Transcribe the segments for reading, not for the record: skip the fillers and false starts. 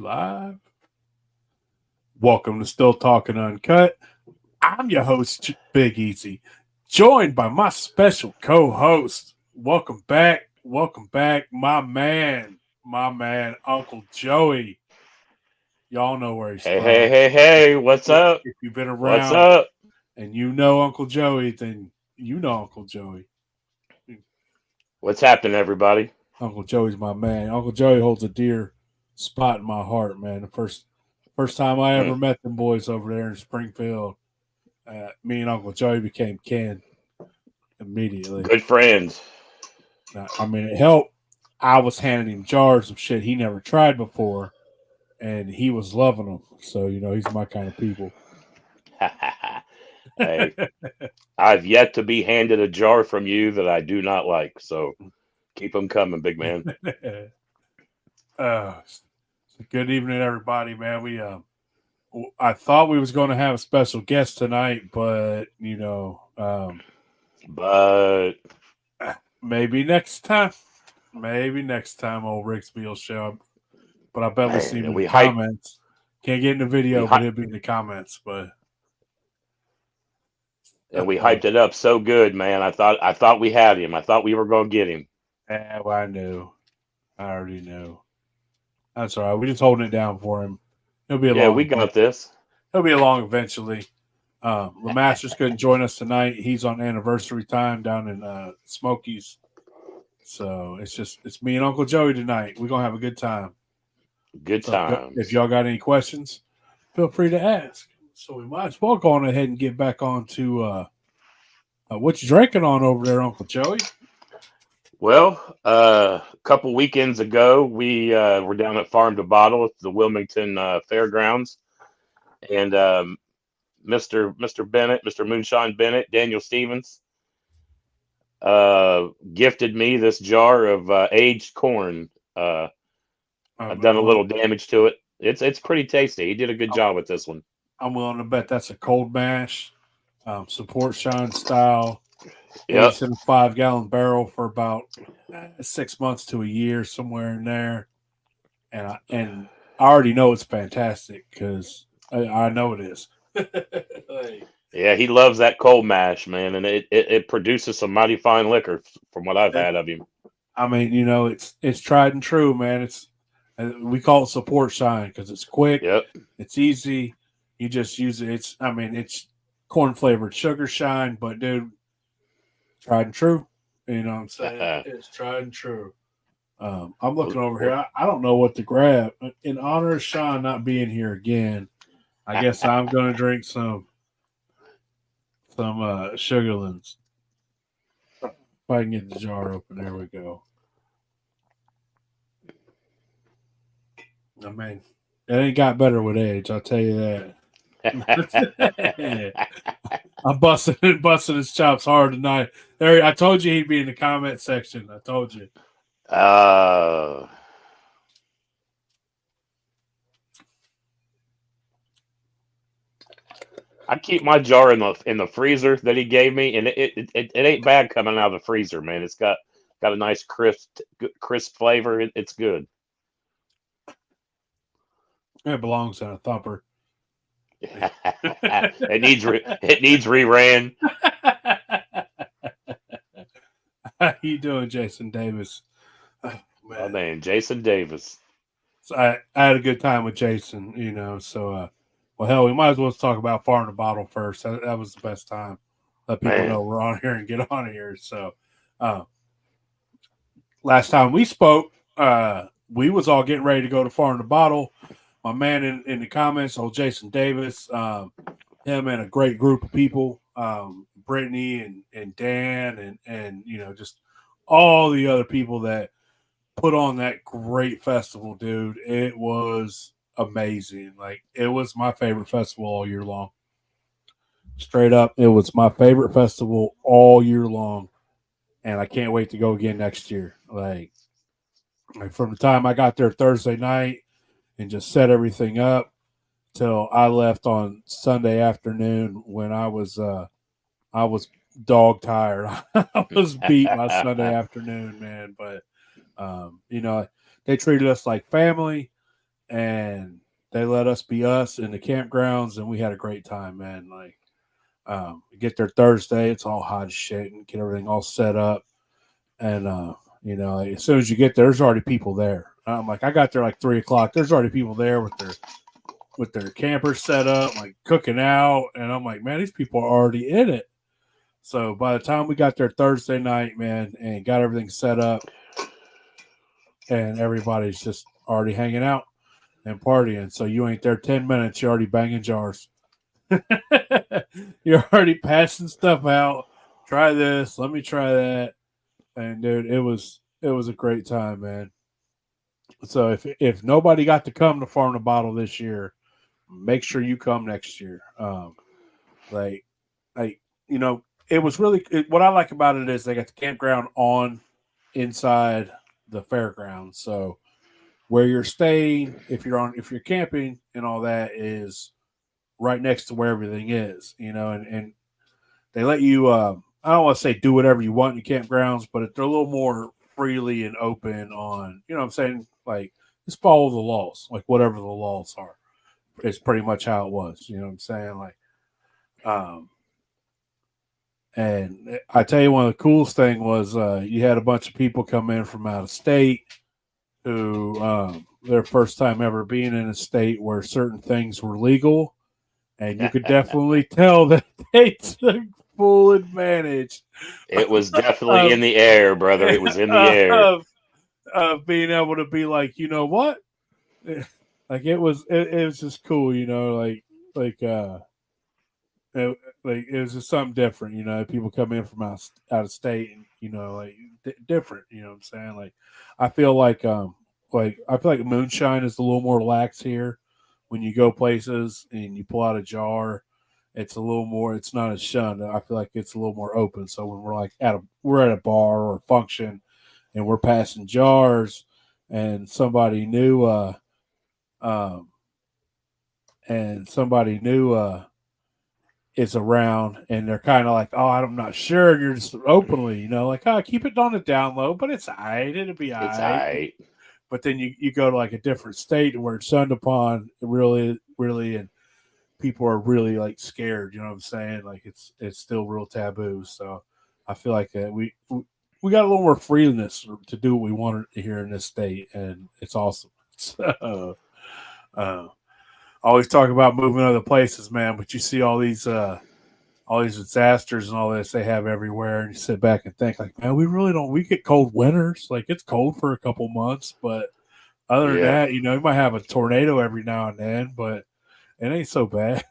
live? Welcome to Still Talking Uncut. I'm your host, Big Easy, joined by my special co-host. Welcome back, my man, Uncle Joey. Y'all know where he's Hey, from. hey, hey, hey, what's up? If you've been What's around up? and you know Uncle Joey, then you know Uncle Joey. What's happening, everybody? Uncle Joey's my man. Uncle Joey holds a dear spot in my heart, man. The first time I Hmm. ever met them boys over there in Springfield, me and Uncle Joey became kin immediately. Good friends. I mean, it helped. I was handing him jars of shit he never tried before, and he was loving them. So he's my kind of people. Hey, I've yet to be handed a jar from you that I do not like, so keep them coming, big man. uh, Good evening, everybody, man. I thought we was going to have a special guest tonight, but But maybe next time. Maybe next time, old Ricksby will show up. But I bet we'll see him man, in the we hype, comments. Can't get in the we video, but hype, he'll be in the comments. But and we hyped it up so good, man. I thought we had him. I thought we were gonna get him. well, I knew. I already knew. That's all right. We're just holding it down for him. He'll be Yeah, we along. got this. He'll be along eventually. Lemasters couldn't join us tonight. He's on anniversary time down in Smokies. So it's me and Uncle Joey tonight. We're gonna have a good time. Good So if times. y'all got any questions, feel free to ask. So we might as well go on ahead and get back on to what you drinking on over there, Uncle Joey. Well, a couple weekends ago, we were down at Farm to Bottle at the Wilmington Fairgrounds, and Mr. Bennett, Mr. Moonshine Bennett, Daniel Stevens, gifted me this jar of aged corn. I've done I'm a willing, little damage to it. It's pretty tasty. He did a good job with this one. I'm willing to bet that's a cold mash, support shine style, Yep. aged in a 5 gallon barrel for about 6 months to a year, somewhere in there. And I already know it's fantastic because I know it is. Like, Yeah, he loves that cold mash, man, and it produces some mighty fine liquor from what I've had of him. I mean, it's tried and true, man. We call it support shine because it's quick, Yep. it's easy. You just use it. It's corn flavored sugar shine, but dude, tried and true. You know what I'm saying? It's tried and true. I'm looking over here. I don't know what to grab in honor of Sean not being here again. I guess I'm gonna drink some Sugarlands. If I can get the jar open, there we go. I mean, it ain't got better with age. I'll tell you that. I'm busting his chops hard tonight. There, I told you he'd be in the comment section. I told you. uh, I keep my jar in the freezer that he gave me, and it ain't bad coming out of the freezer, man. It's got a nice crisp flavor. It's good. It belongs in a thumper. It needs reran. How you doing, Jason Davis? Oh, My man. man, Jason Davis. So I had a good time with Jason, So, well, hell, we might as well talk about Farm to Bottle first. That was the best time. Let people Man, know we're on here and get on here. So, uh, last time we spoke, we was all getting ready to go to Farm to Bottle. My man in the comments, old Jason Davis, him and a great group of people, Brittany and Dan and just all the other people that put on that great festival, dude. It was amazing. Like it was my favorite festival all year long. Straight up, it was my favorite festival all year long, and I can't wait to go again next year. Like from the time I got there Thursday night and just set everything up till I left on Sunday afternoon when I was dog tired. I was beat by Sunday afternoon, man. But they treated us like family. and they let us be us in the campgrounds, and we had a great time, man. Like, get there Thursday, it's all hot as shit, and get everything all set up, and like, as soon as you get there, there's already people there. I'm like, I got there like 3 o'clock. There's already people there with their campers set up, like cooking out, and I'm like, man, these people are already in it. So by the time we got there Thursday night, man, and got everything set up, and everybody's just already hanging out and partying. So you ain't there 10 minutes, you're already banging jars. You're already passing stuff out. Try this, let me try that. And dude, it was a great time, man. So if nobody got to come to Farm to Bottle this year, make sure you come next year. Like, like it was what I like about it is they got the campground on inside the fairgrounds. So where you're staying, if you're camping and all that, is right next to where everything is. And they let you. I don't want to say do whatever you want in campgrounds, but they're a little more freely and open on. You know what I'm saying? Like, just follow the laws, like whatever the laws are. It's pretty much how it was. You know what I'm saying? Like, um, and I tell you, one of the coolest thing was you had a bunch of people come in from out of state who their first time ever being in a state where certain things were legal, and you could definitely tell that they took full advantage It was definitely in of the air, brother. It was in the air. of, of being able to be like, you know what, like it was just cool, like it was just something different, people come in from out of state, and like different, what I'm saying. Like, I feel like moonshine is a little more lax here. When you go places and you pull out a jar, it's a little more, it's not as shunned. I feel like it's a little more open. So when we're at a bar or a function and we're passing jars, and um somebody new is around, and they're kind of like, oh, I'm not sure. And you're just openly, like, oh, keep it on the down low, but it's all right. It'll be all It's all right. right. But then you go to like a different state where it's shunned upon, really, really, and people are really like scared. You know what I'm saying? Like, it's still real taboo. So I feel like we got a little more freeness to do what we want here in this state, and it's awesome. So, uh, I always talk about moving other places, man, but you see all these disasters and all this they have everywhere, and you sit back and think, like, man, we really don't. We get cold winters, like it's cold for a couple months, but other than Yeah. that, you might have a tornado every now and then, but it ain't so bad.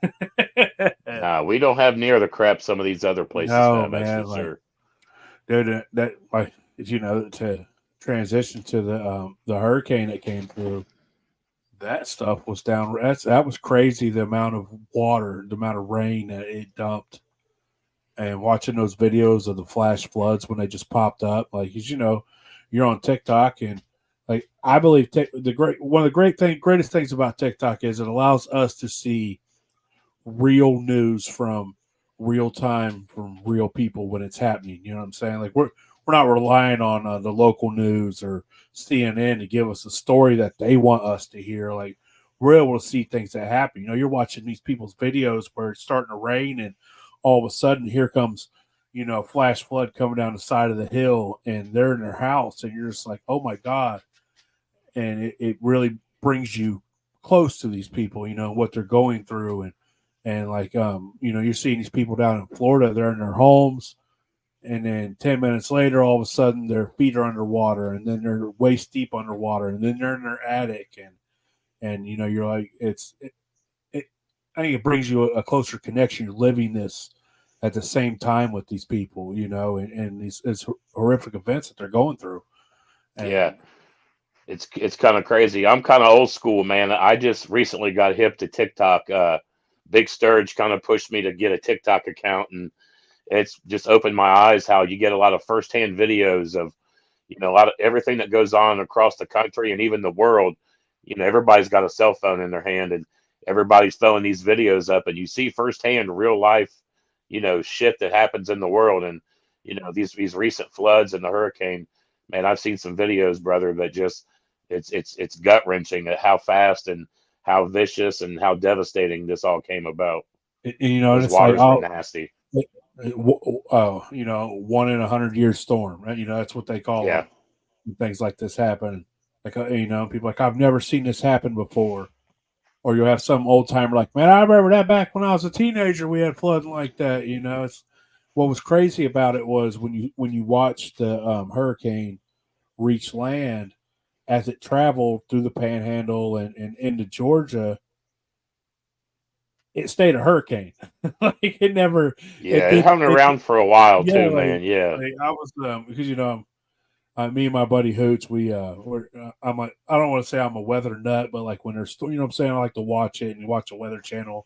Nah, we don't have near the crap some of these other places No, have. That's for man, like, sure. dude, that like, to transition to the hurricane that came through. That stuff was down. That was crazy. The amount of water, the amount of rain that it dumped, and watching those videos of the flash floods when they just popped up. Like, 'cause, you're on TikTok, and like, I believe one of the greatest things about TikTok is it allows us to see real news from real time from real people when it's happening. You know what I'm saying? Like, we're not relying on the local news or CNN to give us a story that they want us to hear. Like, we're able to see things that happen. You're watching these people's videos where it's starting to rain, and all of a sudden here comes flash flood coming down the side of the hill, and they're in their house, and you're just like, oh my god. And it really brings you close to these people, what they're going through. And like, you're seeing these people down in Florida, they're in their homes, and then 10 minutes later, all of a sudden their feet are underwater, and then they're waist deep underwater, and then they're in their attic. And you're like, it I think it brings you a closer connection. You're living this at the same time with these people, and these horrific events that they're going through. Yeah. And It's kind of crazy. I'm kind of old school, man. I just recently got hip to TikTok. Big Sturge kind of pushed me to get a TikTok account, and it's just opened my eyes how you get a lot of firsthand videos of, a lot of everything that goes on across the country and even the world. Everybody's got a cell phone in their hand, and everybody's throwing these videos up, and you see firsthand real life, shit that happens in the world. And, these recent floods and the hurricane, man, I've seen some videos, brother, that just it's gut wrenching at how fast and how vicious and how devastating this all came about. And Those it's like, waters were oh, nasty. 1 in 100 year storm, right? That's what they call Yeah, them. When things like this happen, like people like, I've never seen this happen before. Or you'll have some old timer like, man, I remember that back when I was a teenager, we had flooding like that. It's what was crazy about it was when you watched the hurricane reach land as it traveled through the Panhandle and into Georgia, it stayed a hurricane. Like it never, it yeah, it did, hung around for a while yeah, too, man. Yeah, like I was because me and my buddy Hoots, I don't want to say I'm a weather nut, but like when there's, what I'm saying, I like to watch it and watch the Weather Channel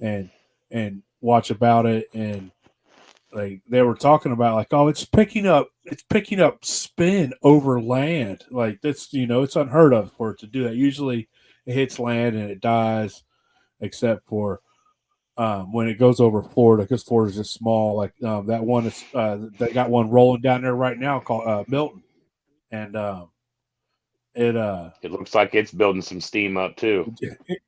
and watch about it, and like they were talking about like, oh, it's picking up spin over land, like that's it's unheard of for it to do that. Usually it hits land and it dies, except for when it goes over Florida, because Florida's just small. Like that one is they got one rolling down there right now called Milton, and it it looks like it's building some steam up too.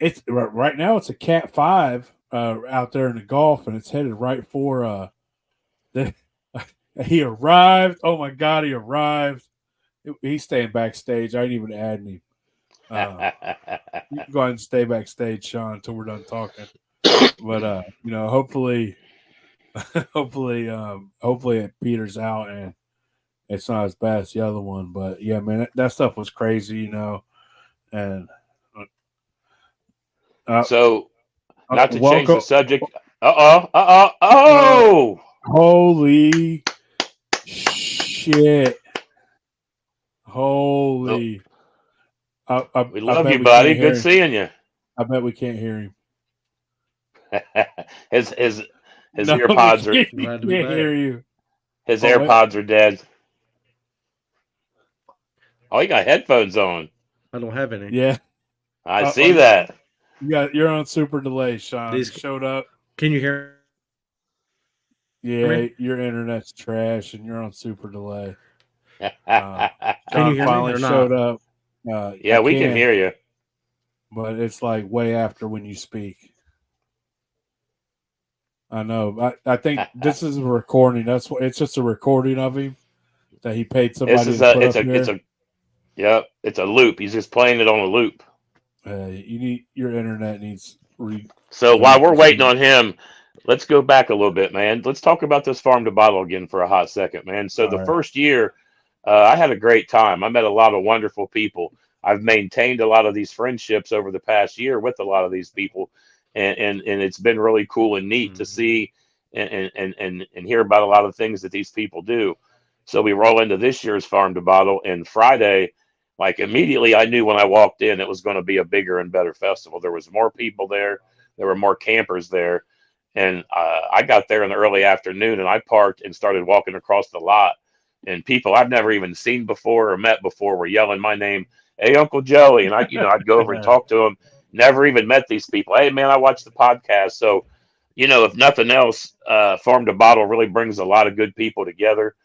it's right now it's a Cat 5 out there in the Gulf, and it's headed right for the, he arrived. Oh my God, he arrived. He's staying backstage. I ain't even adding him. You can go ahead and stay backstage, Sean, until we're done talking. But hopefully, hopefully it peters out and it's not as bad as the other one. But yeah, man, that stuff was crazy, and uh, So, not to change welcome. the subject. Uh, Oh! holy shit! Well, Holy! we I love bet you, we can't buddy. hear Good him. seeing you. I bet we can't hear him. his his his No, we earpods are can't. We Glad to be can't back. hear you. his Oh wait, AirPods are dead. Oh, you got headphones on. I don't have any. yeah. I Oh, see that. you're on super delay, Sean. You These showed up. can you hear Yeah, me? your internet's trash, and you're on super delay. Can you Sean hear me finally or showed not? up. I Yeah, we can can, hear you. but it's like way after when you speak. I know. I think this is a recording. That's what it's just a recording of him that he paid This somebody is to put up it's there. a yep, it's a loop. He's just playing it on a loop. You need your internet needs So while we're waiting reconfigured. on him, let's go back a little bit, man. Let's talk about this farm to bottle again for a hot second, man. So the All right. first year, I had a great time. I met a lot of wonderful people. I've maintained a lot of these friendships over the past year with a lot of these people, and it's been really cool and neat to Mm-hmm. see and hear about a lot of things that these people do. So we roll into this year's farm to bottle, and Friday, like immediately, I knew when I walked in it was going to be a bigger and better festival. There was more people there, there were more campers there, and I got there in the early afternoon, and I parked and started walking across the lot, and people I've never even seen before or met before were yelling my name, "Hey, Uncle Joey!" And I'd go over and talk to them. Never even met these people. Hey, man, I watched the podcast. So, if nothing else, Farm to Bottle really brings a lot of good people together.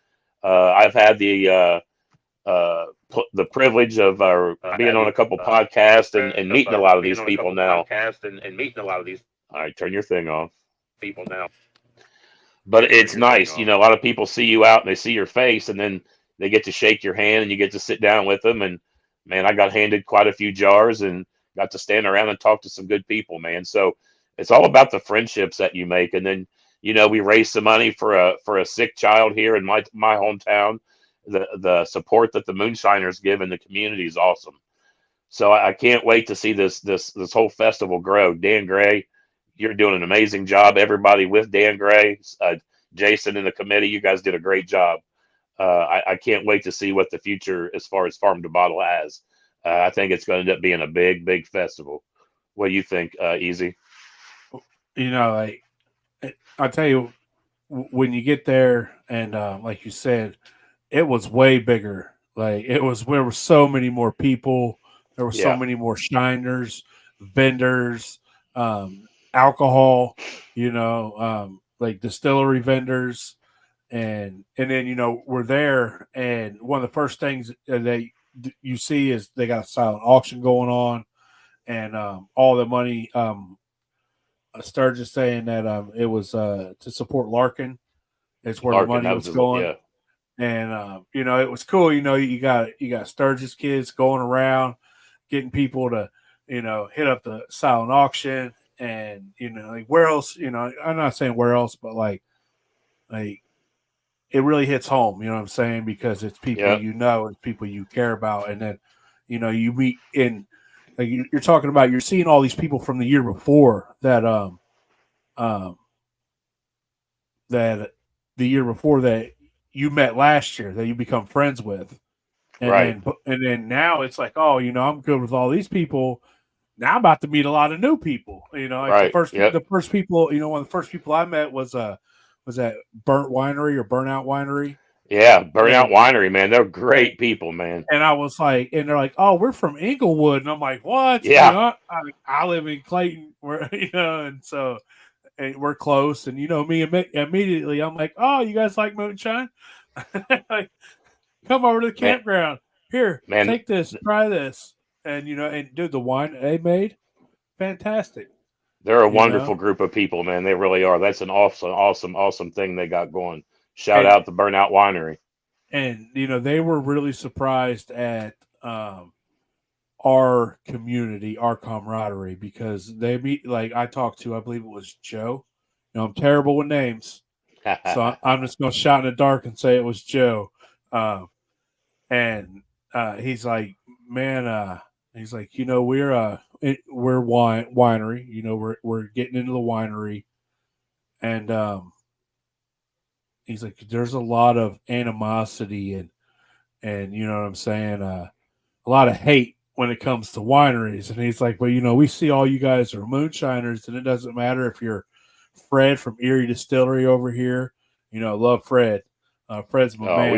I've had the privilege of being on a couple podcasts and meeting a lot of these people now. All right, turn your thing off. But it's nice, a lot of people see you out and they see your face, and then they get to shake your hand and you get to sit down with them. And man, I got handed quite a few jars and got to stand around and talk to some good people, man. So it's all about the friendships that you make. And then we raised some money for a sick child here in my hometown. The support that the moonshiners give in the community is awesome. So I can't wait to see this whole festival grow. Dan Gray, you're doing an amazing job. Everybody with Dan Gray, Jason and the committee, you guys did a great job. I can't wait to see what the future as far as Farm to Bottle has. I think it's going to end up being a big, big festival. What do you think, Easy? Like I tell you, when you get there, and like you said, it was way bigger. Like there were so many more people. There were so Yeah, many more shiners, vendors, alcohol. Like distillery vendors, and then we're there, and one of the first things you see is they got a silent auction going on, and all the money. Sturgis saying that it was to support Larkin. It's where the Larkin, money that was was going. yeah. And it was cool. You got Sturgis kids going around, getting people to, hit up the silent auction, and like where else? I'm not saying where else, but like it really hits home. You know what I'm saying? Because it's people Yep. it's people you care about, and then you meet in. Like you're talking about, you're seeing all these people from the year before um, that the year before that you met last year that you become friends with, and Right. then now it's like, oh, I'm good with all these people. Now I'm about to meet a lot of new people. Like Right. Yep. the first people, one of the first people I met was that Burnt Winery or Burnout Winery, Yeah. Burnout and Winery, man. They're and, great people, man. and I was like, and they're like, oh, we're from Inglewood, and I'm like, what? Yeah. I live in Clayton, where and so. And we're close, and me immediately. I'm like, "Oh, you guys like moonshine? Like, come over to the Man, campground. Here, man, take this, try this." And and dude, the wine they made, fantastic. they're a You know, wonderful group of people, man. They really are. That's an awesome thing they got going. Shout and out to Burnout Winery. they were really surprised at our community, our camaraderie, because they meet. Like I talked to, I believe it was Joe. I'm terrible with names. So I'm just going to shout in the dark and say it was Joe. And he's like, man, he's like, we're winery. We're getting into the winery, and he's like, there's a lot of animosity and you know what I'm saying, a lot of hate when it comes to wineries. And he's like, well, we see all you guys are moonshiners, and it doesn't matter if you're Fred from Erie Distillery over here. Love Fred. Fred's my Oh, man.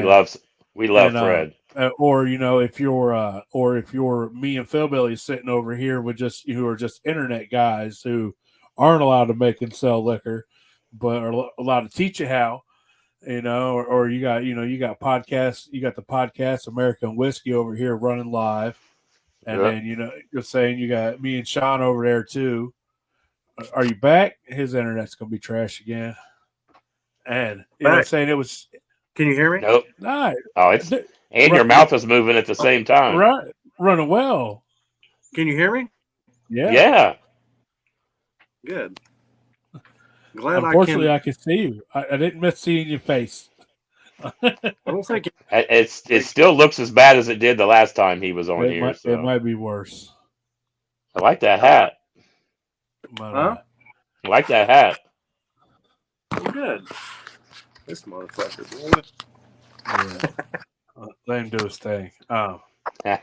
we love And Fred. or if you're me and Philbilly sitting over here with just who are just internet guys who aren't allowed to make and sell liquor, but are allowed to teach you how. Or you got podcasts. You got the podcast American Whiskey over here running live, and Yep. then you're saying you got me and Sean over there too. Are you back? His internet's gonna be trash again. And I'm saying, it was Can you hear me? Nope. nice. Oh, and your mouth is moving at the same time. Right, running well. Can you hear me? Yeah. Yeah. Good. Glad Unfortunately, I can see you. I didn't miss seeing your face. I don't think It still looks as bad as it did the last time he was on It here. might So might be worse. I like that hat. But, Huh? I like that hat. Good. This motherfucker, boy. Yeah. Let him do his thing. But You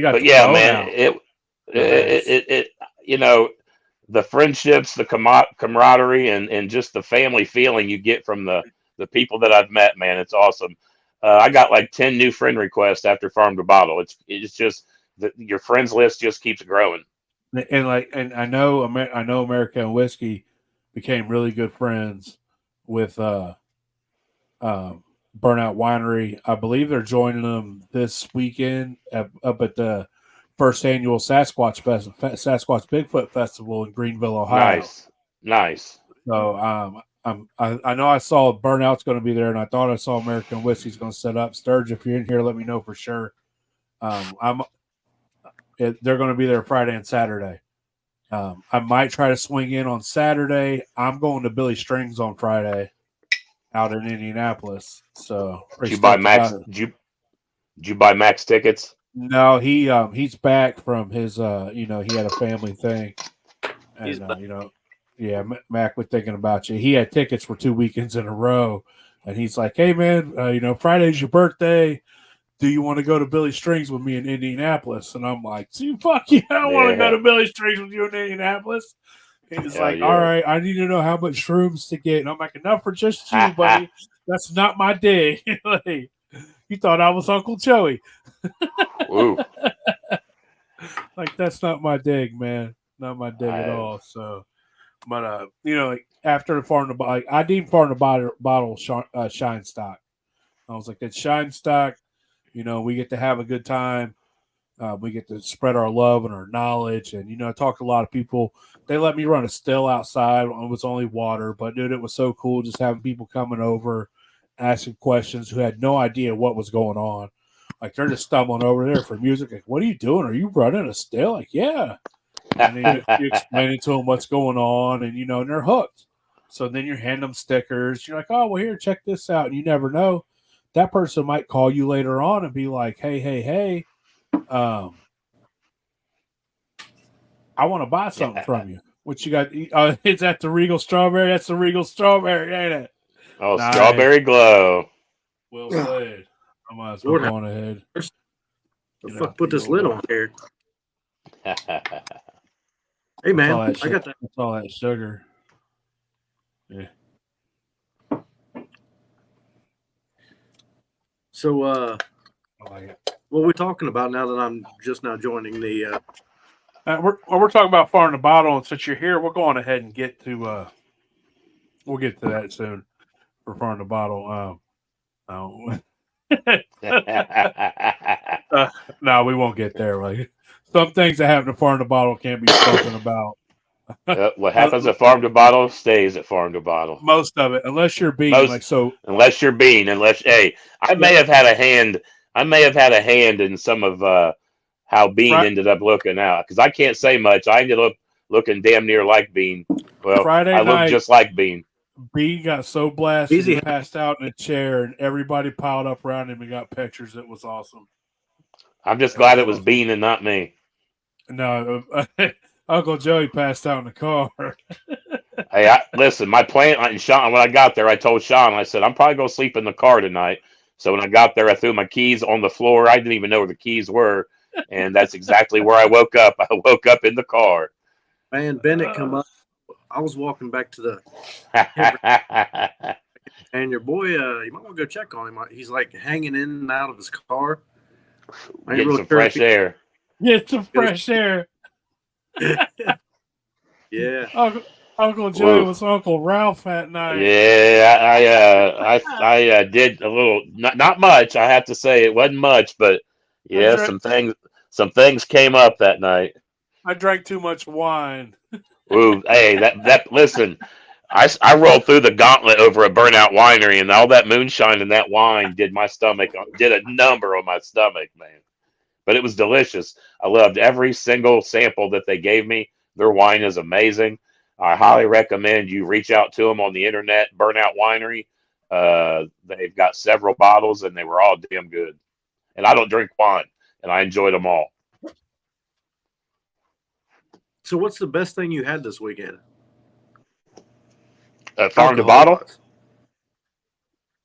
got the yeah, phone man, out. it the friendships, the camaraderie, and just the family feeling you get from the people that I've met, man, it's awesome. I got like 10 new friend requests after Farm to Bottle. It's just your friends list just keeps growing. And I know American Whiskey became really good friends with Burnout Winery. I believe they're joining them this weekend up at the first annual Sasquatch Bigfoot Festival in Greenville, Ohio. Nice. So I know I saw Burnout's going to be there, and I thought I saw American Whiskey's going to set up. Sturge, if you're in here, let me know for sure. They're going to be there Friday and Saturday. I might try to swing in on Saturday. I'm going to Billy Strings on Friday out in Indianapolis. So Did you buy Max tickets? No, he's back from his he had a family thing, and yeah, Mac was thinking about you. He had tickets for 2 weekends in a row, and he's like, "Hey man, Friday's your birthday. Do you want to go to Billy Strings with me in Indianapolis?" And I'm like, "Fuck yeah, I want to go to Billy Strings with you in Indianapolis." He's like, "All right, I need to know how much shrooms to get." And I'm like, "Enough for just you, buddy. That's not my dig." Like, you thought I was Uncle Joey. Ooh. Like, that's not my dig, man. Not my dig at all. So, but like after the Farm to Bottle, I deemed Farm to Bottle shine stock. I was like, it's shine stock. We get to have a good time. We get to spread our love and our knowledge. And, I talked to a lot of people. They let me run a still outside. It was only water. But, dude, it was so cool just having people coming over, asking questions who had no idea what was going on. Like, they're just stumbling over there for music. Like, what are you doing? Are you running a still? Like, yeah. And then you explaining to them what's going on, and and they're hooked. So then you hand them stickers. You're like, oh, well, here, check this out. And you never know, that person might call you later on and be like, hey, I want to buy something from you. What you got? Is that the Regal Strawberry? That's the Regal Strawberry, ain't it? Oh, Nice. Strawberry Glow. Well played. I might as well go on ahead. The fuck put this lid on here? Hey, man, I got that. That's all that sugar. Yeah. So, I like it. what are we talking about now that I'm just now joining the? We're talking about Farm to Bottle, and since you're here, we're going ahead and get to. We'll get to that soon for Farm to Bottle. No, we won't get there. Like some things that happen to Farm to Bottle can't be spoken about. What happens at Farm to Bottle stays at Farm to Bottle. Most of it, unless you're being unless you're being, I may have had a hand. I may have had a hand in some of how Bean ended up looking out, because I can't say much. I ended up looking damn near like Bean. Well, Friday I look night, just like Bean. Bean got so blasted he passed out in a chair, and everybody piled up around him and got pictures. It was awesome. I'm just glad it was Bean and not me. No, Uncle Joey passed out in the car. Hey, listen, my plan, and Sean, when I got there, I told Sean, I said, I'm probably going to sleep in the car tonight. So when I got there, I threw my keys on the floor. I didn't even know where the keys were. And that's exactly where I woke up. I woke up in the car. Man, Bennett come up. I was walking back to the and your boy, you might want to go check on him. He's like hanging in and out of his car. Getting some fresh air. Get some fresh air. Yeah. Uncle Joey was Uncle Ralph that night. Yeah, I did a little, not much. I have to say it wasn't much, but yeah, some things came up that night. I drank too much wine. Ooh, hey, that listen, I rolled through the gauntlet over a Burnout Winery, and all that moonshine and that wine did a number on my stomach, man. But it was delicious. I loved every single sample that they gave me. Their wine is amazing. I highly recommend you reach out to them on the internet, Burnout Winery. They've got several bottles, and they were all damn good. And I don't drink wine, and I enjoyed them all. So what's the best thing you had this weekend? Farm to Bottle?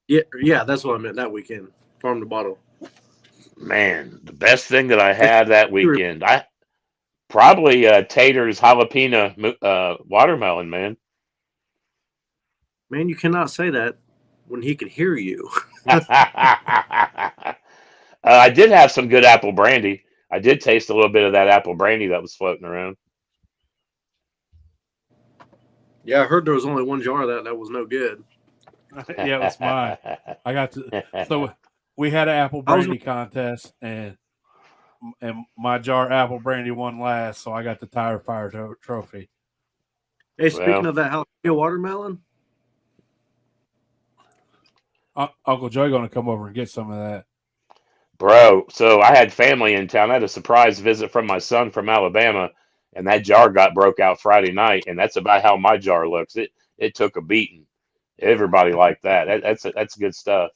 Yeah, that's what I meant, that weekend. Farm to Bottle. Man, the best thing that I had that weekend, probably Tater's jalapeno watermelon, man. Man, you cannot say that when he can hear you. I did have some good apple brandy. I did taste a little bit of that apple brandy that was floating around. Yeah, I heard there was only one jar of that was no good. Yeah, it was mine. I got to. So we had an apple brandy contest, and my jar apple brandy won last, so I got the Tire Fire trophy. Hey, speaking of that jalapeno watermelon, Uncle Joey going to come over and get some of that. Bro, so I had family in town. I had a surprise visit from my son from Alabama, and that jar got broke out Friday night, and that's about how my jar looks. It took a beating. Everybody liked that. That's good stuff.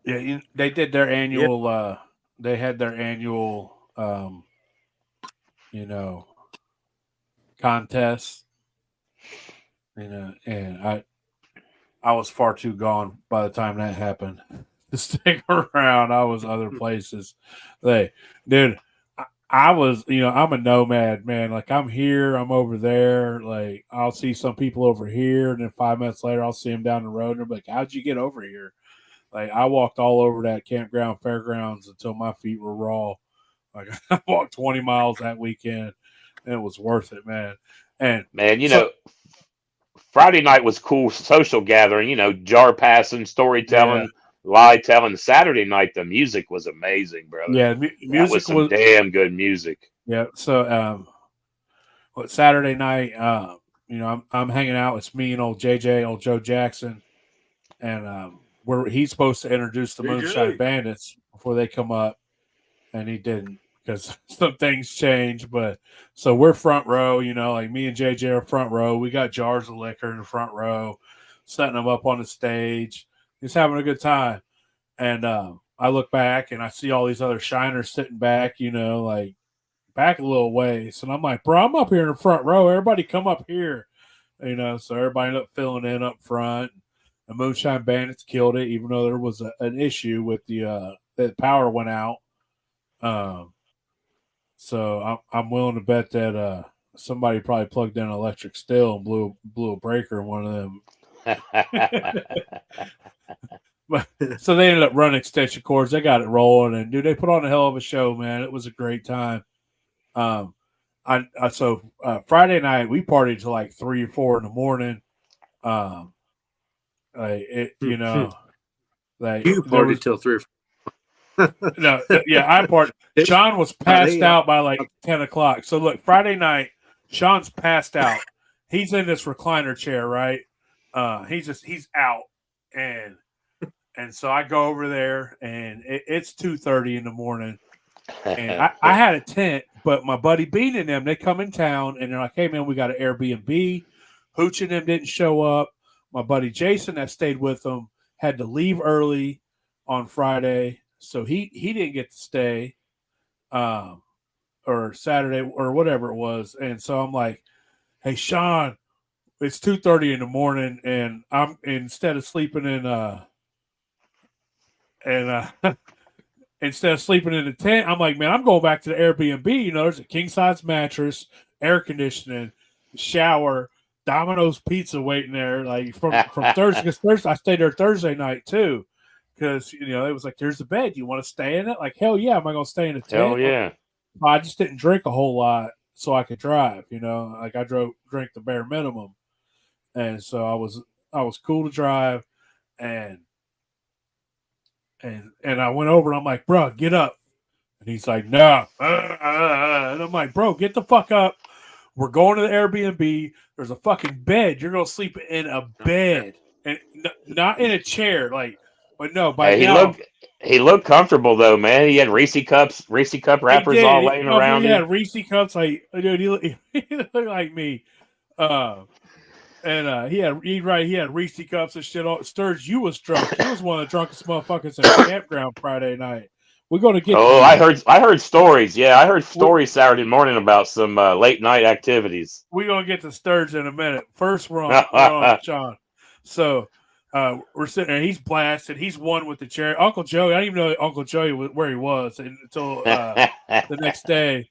Yeah, they did their annual. They had their annual, contest. And I was far too gone by the time that happened to stick around. I was other places. I was, I'm a nomad, man. Like, I'm here, I'm over there. Like, I'll see some people over here, and then 5 minutes later, I'll see them down the road, and I'm like, how'd you get over here? Like, I walked all over that campground fairgrounds until my feet were raw. Like, I walked 20 miles that weekend, and it was worth it, man. And man, Friday night was cool social gathering, jar passing, storytelling, Yeah. lie telling. Saturday night, the music was amazing, brother. Yeah, That was music some was damn good music. yeah. So Saturday night, I'm hanging out. It's me and old JJ, old Joe Jackson, and he's supposed to introduce the Moonshine JJ. Bandits before they come up, and he didn't because some things changed. But so we're front row, like me and JJ are front row. We got jars of liquor in the front row, setting them up on the stage. He's having a good time, and I look back and I see all these other shiners sitting back, like back a little ways, and I'm like, bro, I'm up here in the front row. Everybody come up here, So everybody ended up filling in up front. The Moonshine Bandits killed it, even though there was an issue with the power went out. So I'm willing to bet that somebody probably plugged in an electric still and blew a breaker in one of them. But, so they ended up running extension cords. They got it rolling, and dude, they put on a hell of a show, man. It was a great time. Friday night we partied till like 3 or 4 in the morning. Like You there was partied till 3 or 4. no, I partied. Sean was passed out by like 10 o'clock. So look, Friday night, Sean's passed out. He's in this recliner chair, right? He's out, and so I go over there, and it's 2:30 in the morning. And I had a tent, but my buddy Bean and them, they come in town, and they're like, hey, man, we got an Airbnb. Hooch and them didn't show up. My buddy Jason that stayed with them had to leave early on Friday, so he didn't get to stay or Saturday or whatever it was. And so I'm like, hey, Sean, it's 2:30 in the morning, and I'm instead of sleeping in instead of sleeping in the tent, I'm like, man, I'm going back to the Airbnb. There's a king size mattress, air conditioning, shower, Domino's pizza waiting there. Like from Thursday, because Thursday I stayed there Thursday night too, because it was like, there's the bed. You want to stay in it? Like, hell yeah, am I going to stay in a tent? Hell yeah. I just didn't drink a whole lot so I could drive. Like I drink the bare minimum, and so I was cool to drive, and I went over and I'm like, bro, get up. And he's like, no. And I'm like, bro, get the fuck up. We're going to the Airbnb. There's a fucking bed. You're going to sleep in a bed and not in a chair. But no, he looked comfortable though, man. He had Reese cup wrappers all laying around him. Yeah, Reese cups. Like, dude, he looked like me. And he had Reese cups and shit on. Sturge, you was drunk. You was one of the drunkest motherfuckers at the campground Friday night. We're gonna get. Oh, I heard stories. Yeah, I heard stories Saturday morning about some late night activities. We're gonna get to Sturge in a minute. First, we're on Sean. So we're sitting there. He's blasted. He's one with the chair. Uncle Joey. I didn't even know Uncle Joey was where he was until the next day,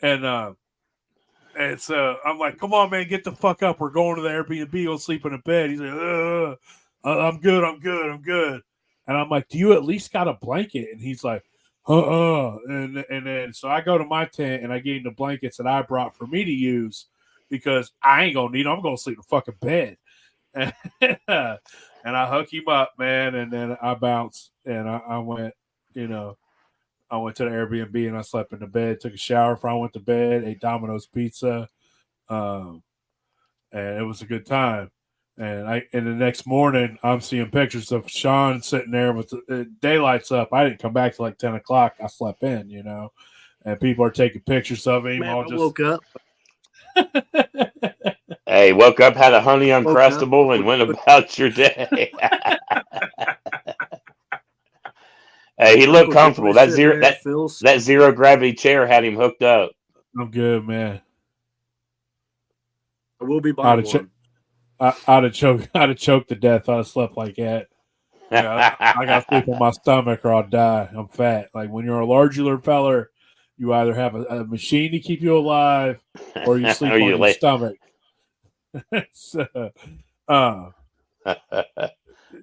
And so I'm like, come on, man, get the fuck up. We're going to the Airbnb. You'll sleep in a bed. He's like, I'm good. And I'm like, do you at least got a blanket? And he's like, And then so I go to my tent and I get him the blankets that I brought for me to use because I ain't going to need them. I'm going to sleep in a fucking bed. And I hook him up, man. And then I bounced and I went, I went to the Airbnb and I slept in the bed, took a shower before I went to bed, ate Domino's pizza, and it was a good time. And the next morning, I'm seeing pictures of Sean sitting there with the daylight's up. I didn't come back till like 10 o'clock. I slept in, and people are taking pictures of him. Man, I woke up. Hey, woke up, had a honey Uncrustable, and went about your day. Hey, he looked comfortable. That zero gravity chair had him hooked up. I'm good, man. I will be buying one. I'd have choked to death. I'd have slept like that. I got to sleep on my stomach or I'll die. I'm fat. Like when you're a larger feller, you either have a machine to keep you alive or you sleep on your stomach. It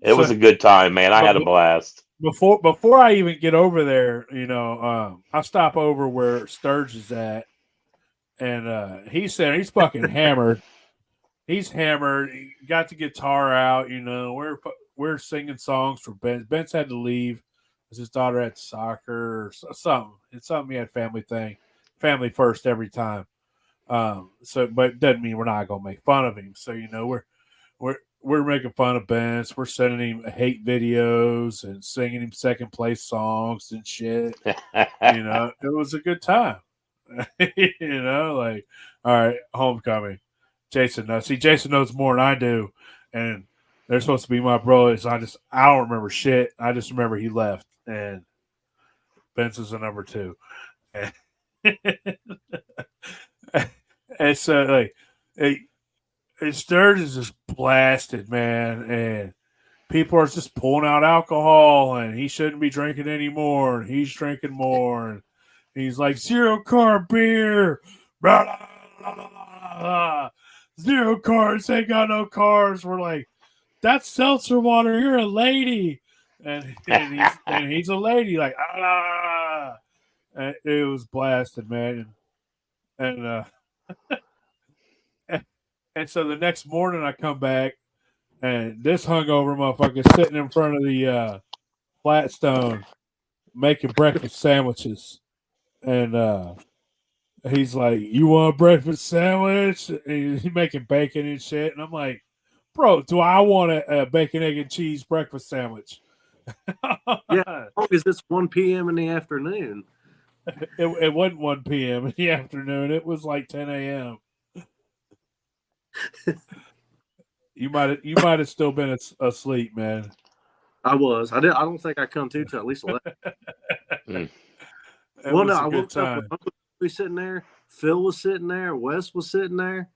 was a good time, man. I had a blast. Before I even get over there, I stop over where Sturge is at, and he said he's fucking hammered. He's hammered. He got the guitar out. We're singing songs for Ben. Ben's had to leave because his daughter had soccer or something. It's something he had family first every time. But it doesn't mean we're not gonna make fun of him. So we're making fun of Ben. We're sending him hate videos and singing him second place songs and shit. It was a good time. Like, all right, homecoming. Jason knows. See, Jason knows more than I do, and they're supposed to be my brothers. I don't remember shit. I just remember he left, and Ben's is a number 2. And so, like, Sturge is just blasted, man, and people are just pulling out alcohol, and he shouldn't be drinking anymore, and he's drinking more, and he's like, 0 carb beer, blah, blah, blah, blah, blah. 0 carbs, ain't got no carbs. We're like, that's seltzer water. You're a lady, and he's a lady. Like, and it was blasted, man, and and so the next morning I come back, and this hungover motherfucker is sitting in front of the Flatstone making breakfast sandwiches, and he's like, "You want a breakfast sandwich?" And he's making bacon and shit, and I'm like, "Bro, do I want a bacon, egg, and cheese breakfast sandwich?" Yeah, as long as it's 1 p.m. in the afternoon. It wasn't 1 p.m. in the afternoon. It was like 10 a.m. You might have still been asleep, man. I was. I don't think I come to till at least 11. Well, no, I woke up with Uncle was sitting there. Phil was sitting there. Wes was sitting there.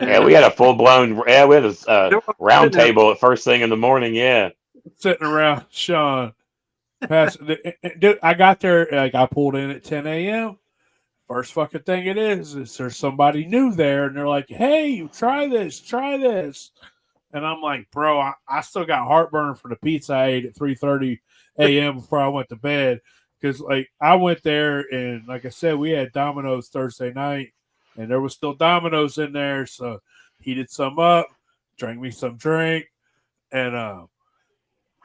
Yeah, we had a full blown. Yeah, we had a round table at first thing in the morning. Yeah, sitting around Sean. Dude, I got there. Like, I pulled in at 10 a.m. First fucking thing it is there's somebody new there, and they're like, "Hey, try this." And I'm like, "Bro, I still got heartburn for the pizza I ate at 3:30 a.m. before I went to bed." Because, like, I went there, and like I said, we had Domino's Thursday night, and there was still Domino's in there. So heated some up, drank me some drink, and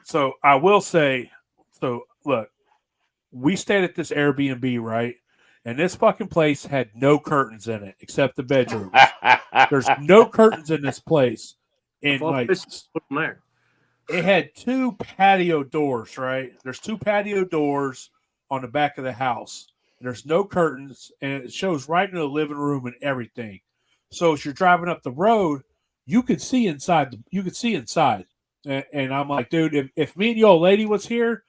so I will say, so look, we stayed at this Airbnb, right? And this fucking place had no curtains in it except the bedroom. There's no curtains in this place. And like, there. It had 2 patio doors, right? There's 2 patio doors on the back of the house. And there's no curtains, and it shows right into the living room and everything. So as you're driving up the road, you could see inside. And I'm like, dude, if me and your old lady was here,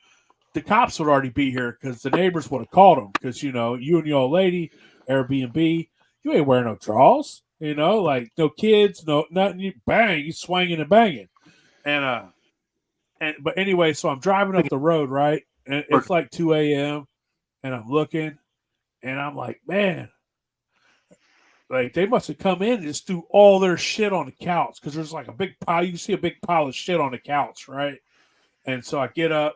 the cops would already be here because the neighbors would have called them. Because, you and your old lady, Airbnb, you ain't wearing no drawers, like no kids, no nothing. You bang, you swinging and banging. But anyway, so I'm driving up the road, right? And it's like 2 a.m. and I'm looking, and I'm like, man, like they must have come in and just threw all their shit on the couch because there's like a big pile. You can see a big pile of shit on the couch, right? And so I get up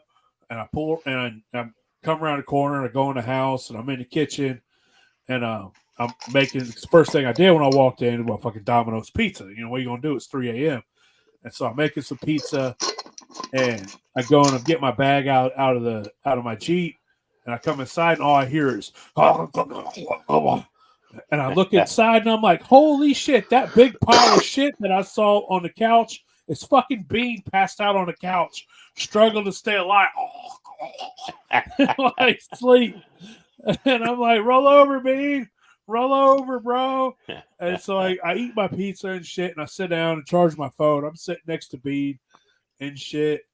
and I pull and I come around the corner and I go in the house and I'm in the kitchen and I'm making the first thing I did when I walked in was fucking Domino's pizza. What are you gonna do? It's 3 a.m. And so I'm making some pizza and I go and I get my bag out of my Jeep and I come inside and all I hear is and I look inside and I'm like, holy shit, that big pile of shit that I saw on the couch is fucking Bean passed out on the couch, struggling to stay alive. Like sleep. And I'm like, roll over, Bean. Roll over, bro. And so I eat my pizza and shit and I sit down and charge my phone. I'm sitting next to Bean and shit.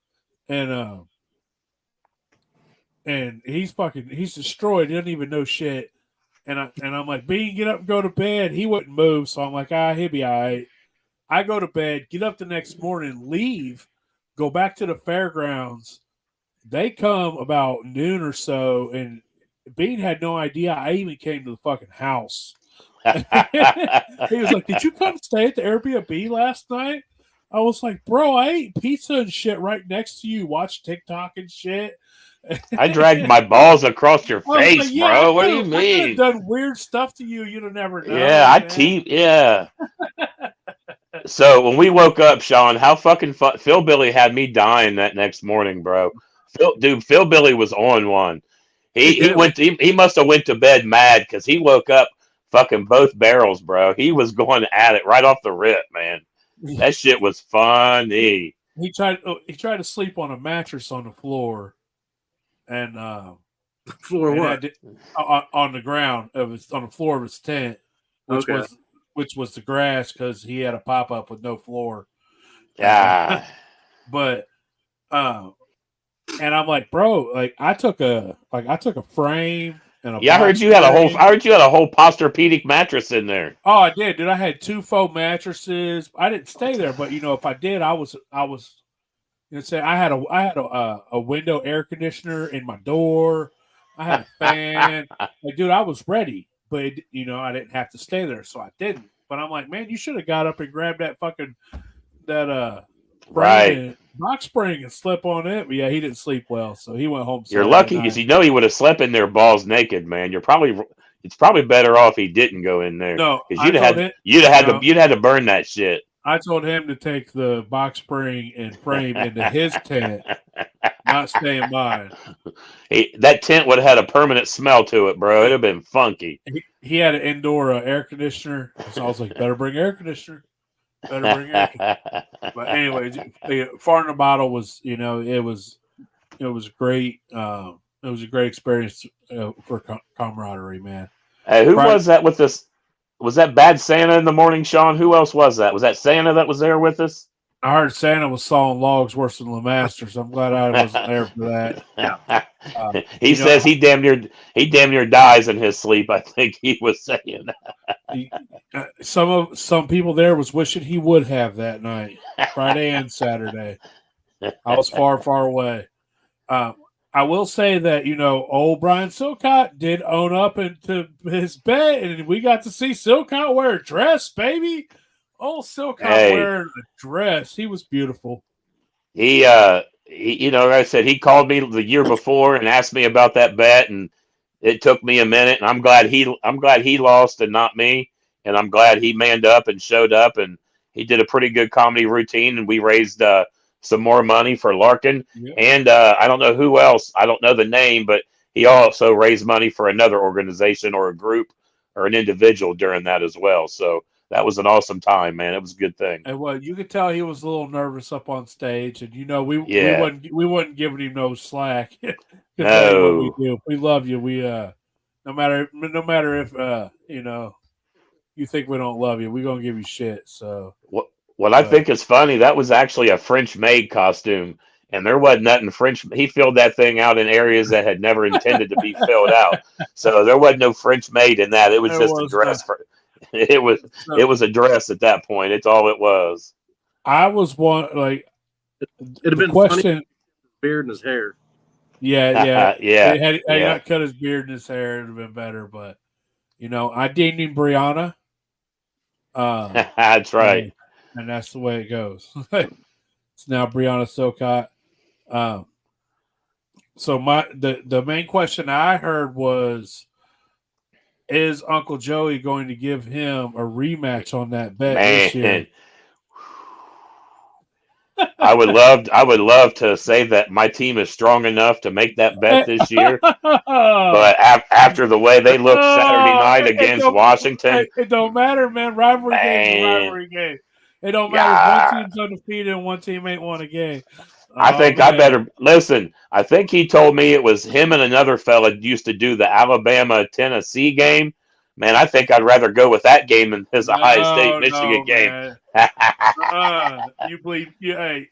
And he's destroyed. He doesn't even know shit. And I'm like, Bean, get up and go to bed. He wouldn't move. So I'm like, he'll be all right. I go to bed, get up the next morning, leave, go back to the fairgrounds. They come about noon or so, and Bean had no idea I even came to the fucking house. He was like, did you come stay at the Airbnb last night? I was like, bro, I ate pizza and shit right next to you, watch TikTok and shit. I dragged my balls across your face, like, bro. What do you mean? I could have done weird stuff to you. You'd have never known. Yeah, yeah. So when we woke up, Sean, how fucking Phil Billy had me dying that next morning, bro. Phil Billy was on one. He must have went to bed mad because he woke up fucking both barrels, bro. He was going at it right off the rip, man. That shit was funny. He tried to sleep on a mattress on the floor, and floor what? On the ground on the floor of his tent, which was the grass because he had a pop up with no floor. Yeah, but and I'm like, bro, like I took a frame and a I heard you had a whole Posturepedic mattress in there. Oh, I did, dude. I had 2 faux mattresses. I didn't stay there, but if I did, I was. Say I had a window air conditioner in my door. I had a fan. Like, dude, I was ready, but I didn't have to stay there, so I didn't. But I'm like, man, you should have got up and grabbed that fucking box spring and slept on it. But yeah, he didn't sleep well, so he went home. You're lucky because he would have slept in there balls naked, man. It's probably better off he didn't go in there. No, because you'd have had to burn that shit. I told him to take the box spring and frame into his tent, not stay in mine. That tent would have had a permanent smell to it, bro. It'd have been funky. He had an indoor air conditioner, so I was like, better bring air conditioner. But anyways, Far in the Bottle was, it was great. It was a great experience for camaraderie, man. Hey, who was that with us? Was that Bad Santa in the morning, Sean? Who else was that? Was that Santa that was there with us? I heard Santa was sawing logs worse than LeMaster, so I'm glad I wasn't there for that. Yeah. He says he damn near dies in his sleep. I think he was saying. Some people there was wishing he would have that night, Friday and Saturday. I was far, far away. I will say that, old Brian Silcott did own up into his bet, and we got to see Silcott wear a dress, baby. Old Silcott wearing a dress. He was beautiful. He like I said, he called me the year before and asked me about that bet, and it took me a minute, and I'm glad he lost and not me, and I'm glad he manned up and showed up, and he did a pretty good comedy routine, and we raised some more money for Larkin. Yep. And I don't know who else. I don't know the name, but he also raised money for another organization or a group or an individual during that as well. So that was an awesome time, man. It was a good thing. And well, you could tell he was a little nervous up on stage, and we wasn't giving him no slack. No, what we do. We love you. We no matter if you think we don't love you, we're gonna give you shit. So what I think is funny, that was actually a French-made costume, and there wasn't nothing French. He filled that thing out in areas that had never intended to be filled out, so there wasn't no French-made in that. It was just a dress for. It was a dress at that point. It's all it was. I was one like it'd have been question. Funny, beard and his hair. Yeah. Yeah. Had he not cut his beard and his hair, it'd have been better. But I did him Brianna. That's right. And that's the way it goes. It's now Brianna Silcott. So the main question I heard was, is Uncle Joey going to give him a rematch on that bet this year? I would love to say that my team is strong enough to make that bet this year. But after the way they looked Saturday night against Washington, it don't matter, man. Rivalry game is a rivalry game. It don't matter if one team's undefeated and one team ain't won a game. I think I better listen. I think he told me it was him and another fella used to do the Alabama-Tennessee game. Man, I think I'd rather go with that game than his Ohio State-Michigan game. You believe? Hey.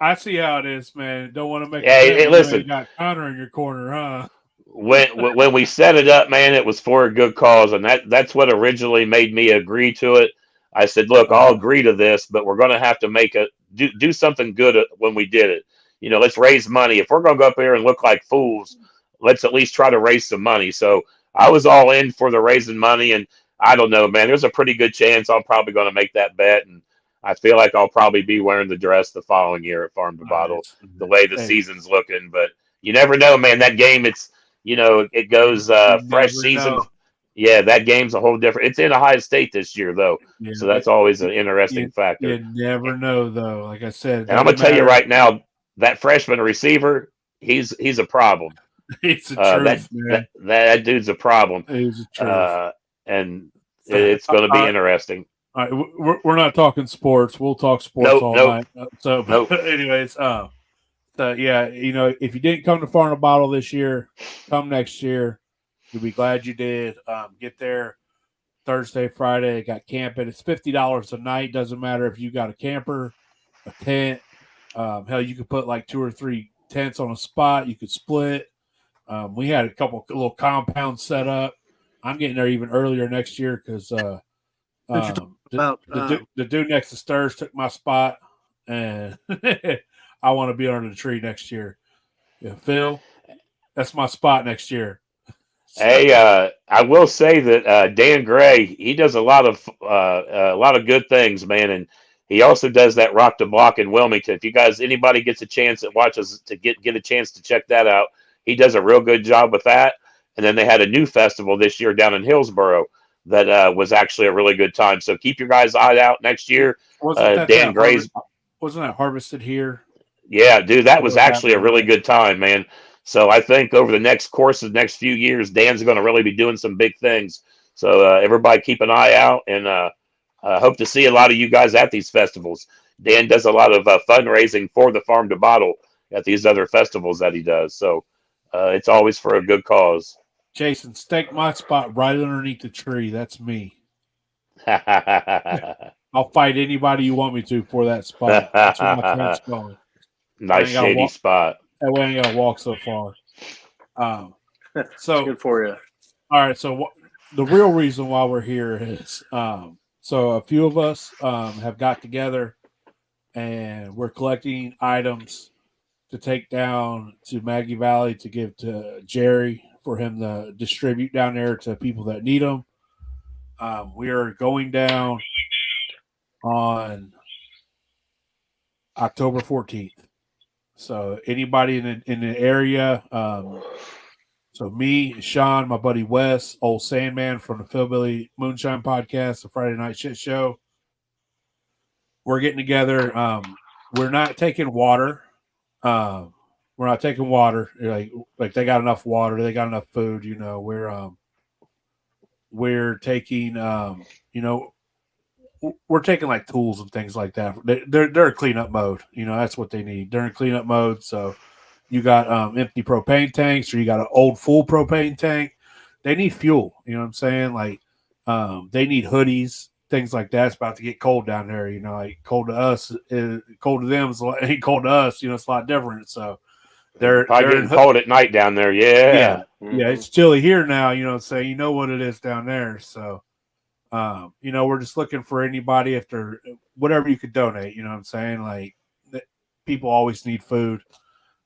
I see how it is, man. Don't want to make. Hey, listen. You got Connor in your corner, huh? When we set it up, man, it was for a good cause, and that's what originally made me agree to it. I said, look, I'll agree to this, but we're going to have to do something good when we did it. Let's raise money. If we're going to go up here and look like fools, let's at least try to raise some money. So I was all in for the raising money, and I don't know, man. There's a pretty good chance I'm probably going to make that bet, and I feel like I'll probably be wearing the dress the following year at Farm to Bottle, the way the season's looking. But you never know, man. That game, it goes fresh season. Yeah, that game's a whole different. It's in Ohio State this year, though, Yeah, so that's always an interesting factor. You never know, though. Like I said, it And I'm gonna doesn't tell you matter. right now, that freshman receiver, he's a problem. It's the That truth, man. that dude's a problem, It's the truth. and So, it's going to all be right, interesting. all right. We're not talking sports. We'll talk sports Nope, all nope, night. So, nope. anyways, yeah, if you didn't come to Farm to Bottle this year, come next year. You'll be glad you did. Get there Thursday, Friday. Got camping. It's $50 a night. Doesn't matter if you got a camper, a tent. Hell, you could put like 2 or 3 tents on a spot. You could split. We had a couple little compounds set up. I'm getting there even earlier next year because the dude next to Stirs took my spot, and I want to be under the tree next year. Yeah, Phil, that's my spot next year. Hey, I will say that Dan Gray, he does a lot of good things, man, and he also does that rock the block in Wilmington. If you guys, anybody gets a chance that watches to get a chance to check that out, he does a real good job with that. And then they had a new festival this year down in Hillsboro that was actually a really good time. So keep your guys' eye out next year. Dan Gray's wasn't that harvested here? Yeah, dude, that was actually a really good time, man. So I think over the next course of the next few years, Dan's going to really be doing some big things. So everybody keep an eye out, and hope to see a lot of you guys at these festivals. Dan does a lot of fundraising for the Farm to Bottle at these other festivals that he does. So it's always for a good cause. Jason, stake my spot right underneath the tree. That's me. I'll fight anybody you want me to for that spot. That's where my tent's going. Nice shady spot. That way I ain't got to walk so far. So good for you. All right. So the real reason why we're here is so a few of us have got together and we're collecting items to take down to Maggie Valley to give to Jerry for him to distribute down there to people that need them. We are going down on October 14th. So anybody in the area, so me, Sean, my buddy Wes, old Sandman from the Philbilly Moonshine Podcast, the Friday Night Shit Show, we're getting together. We're not taking water. We're not taking water. Like they got enough water. They got enough food. You know, we're taking. You know, we're taking like tools and things like that. They're in cleanup mode. You know, that's what they need. They're in cleanup mode. So you got empty propane tanks, or you got an old full propane tank. They need fuel. You know what I'm saying? Like they need hoodies, things like that. It's about to get cold down there. You know, like cold to us, cold to them. Ain't cold to us. You know, it's a lot different. So they're getting cold at night down there. Yeah. Yeah, it's chilly here now. You know what I'm saying? You know what it is down there. So. You know, we're just looking for anybody if they're whatever you could donate. You know what I'm saying? Like people always need food.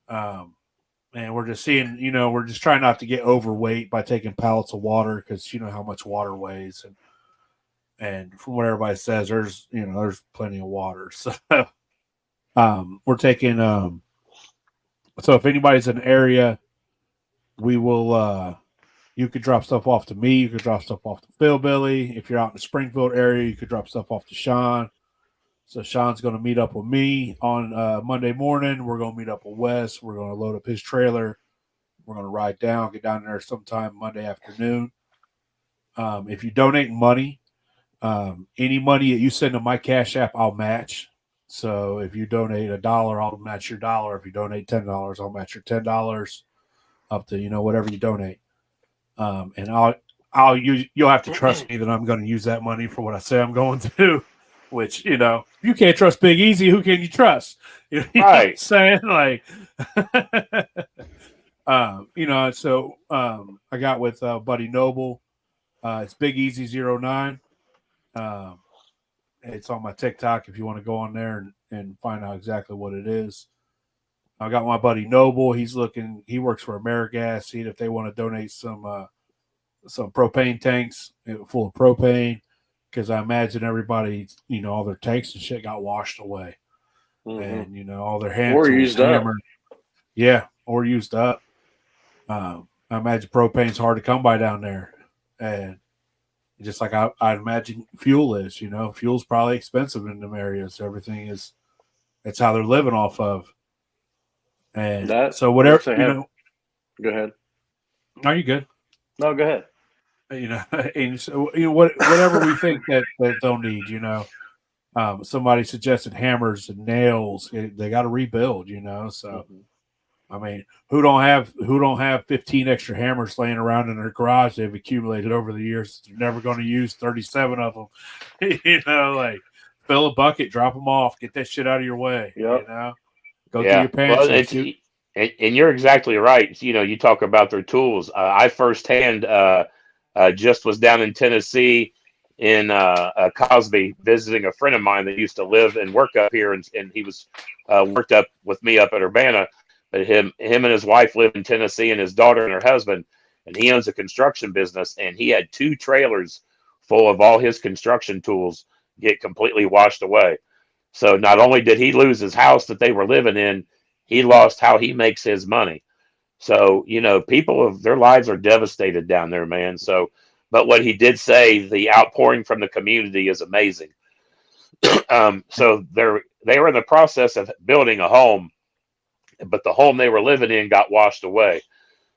And we're just seeing, you know, we're just trying not to get overweight by taking pallets of water because you know how much water weighs, and from what everybody says, there's plenty of water. So we're taking so if anybody's in the area, we will you could drop stuff off to me. You could drop stuff off to Philbilly. If you're out in the Springfield area, you could drop stuff off to Sean. So Sean's going to meet up with me on Monday morning. We're going to meet up with Wes. We're going to load up his trailer. We're going to ride down, get down there sometime Monday afternoon. If you donate money, any money that you send to my Cash App, I'll match. So if you donate $1, I'll match your $1. If you donate $10, I'll match your $10 up to, you know, whatever you donate. And I'll use. You'll have to trust me that I'm going to use that money for what I say I'm going to. Which, you know, if you can't trust Big Easy, who can you trust? You know what I'm saying? Like, you know. So I got with Buddy Noble. It's Big Easy 09. It's on my TikTok if you want to go on there and find out exactly what it is. I got my buddy Noble. He works for AmeriGas. See if they want to donate some propane tanks full of propane, because I imagine everybody, you know, all their tanks and shit got washed away, and you know all their hand or tools used up. Yeah, or used up. I imagine propane's hard to come by down there, and just like I imagine fuel is. Fuel's probably expensive in them areas. Everything is. It's how they're living off of. And so whatever Go ahead. Are you good? No, go ahead. And so whatever we think that they'll need. Somebody suggested hammers and nails. They got to rebuild. So. I mean, who don't have 15 extra hammers laying around in their garage they've accumulated over the years? They're never going to use 37 of them. Like fill a bucket, drop them off, get that shit out of your way. Yep. Go through your pantry. And you're exactly right. You talk about their tools. I firsthand just was down in Tennessee in Cosby visiting a friend of mine that used to live and work up here, and he was worked up with me up at Urbana. But him and his wife live in Tennessee, and his daughter and her husband, and he owns a construction business, and he had 2 trailers full of all his construction tools get completely washed away. So not only did he lose his house that they were living in, he lost how he makes his money. So, people their lives are devastated down there, man. So, but what he did say, the outpouring from the community is amazing. So they were in the process of building a home, but the home they were living in got washed away.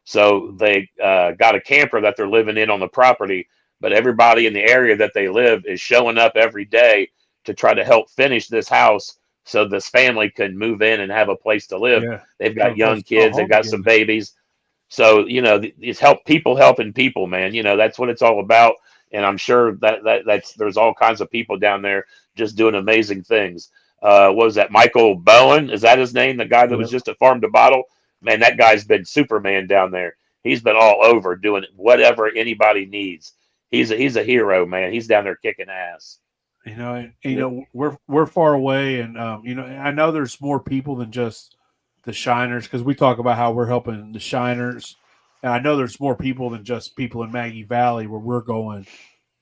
So they got a camper that they're living in on the property, but everybody in the area that they live is showing up every day to try to help finish this house so this family can move in and have a place to live. Yeah. They've got young kids, they've got some babies. So, it's helping people, man. That's what it's all about. And I'm sure that's there's all kinds of people down there just doing amazing things. What was that? Michael Bowen, is that his name? The guy that was just at Farm to Bottle. Man, that guy's been Superman down there. He's been all over doing whatever anybody needs. He's a hero, man. He's down there kicking ass. We're far away, and I know there's more people than just the Shiners, because we talk about how we're helping the Shiners, and I know there's more people than just people in Maggie Valley where we're going.